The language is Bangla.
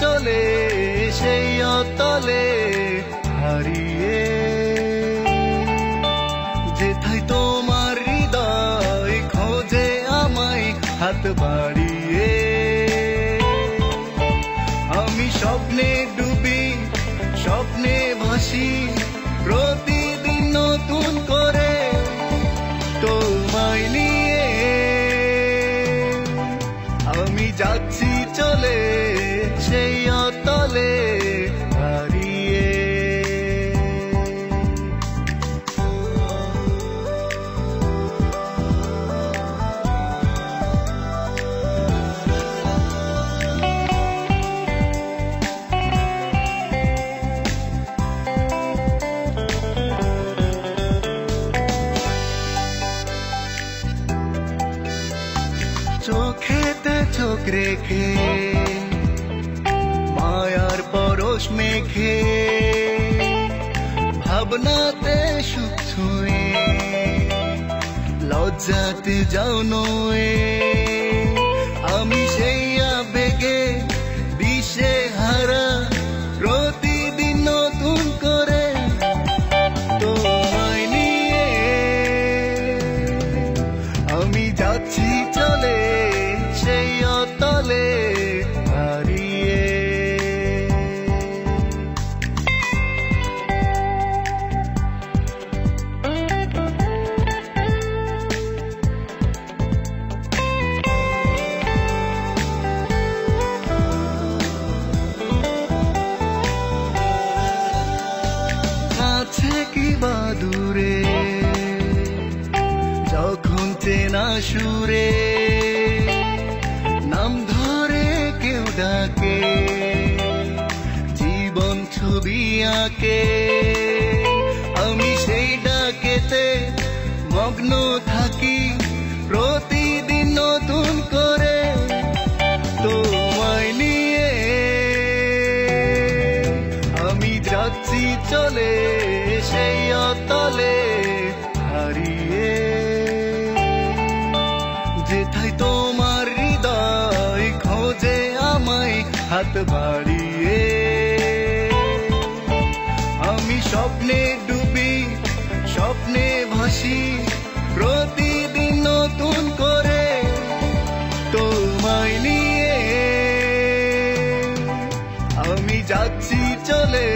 চলে সেই অতলে হারিয়ে, যেথায় তোমার হৃদয় খোঁজে আমায় হাত বাড়িয়ে। আমি স্বপ্নে ডুবি, স্বপ্নে ভাসি, প্রতিদিন নতুন করে তোমায় নিয়ে। আমি যাচ্ছি চলে সেই অতলে হারিয়ে। চোখেতে চোখ রেখে মায়ার পরশ মেখে, ভাবনাতে সুখ ছুঁয়ে লজ্জাতে যাও নয়ে। আমি সেই আবেগে দিশে হারা, প্রতিদিন নতুন করে তোমায় নিয়ে। আমি যাচ্ছি চলে সেই অতলে হারিয়ে। কাছে কি বা দূরে, যখন চেনা সুরে নাম ধরে কেউ ডাকে, জীবন ছবি আঁকে। আমি সেই ডাকেতে মগ্ন থাকি, প্রতিদিন নতুন করে তোমায় নিয়ে। আমি যাচ্ছি চলে সেই অতলে হারিয়ে, যেথায় তোমার হৃদয় খোঁজে আমায় হাত বাড়িয়ে। আমি স্বপ্নে ডুবি, স্বপ্নে ভাসি, প্রতিদিন নতুন করে তোমায় নিয়ে। আমি যাচ্ছি চলে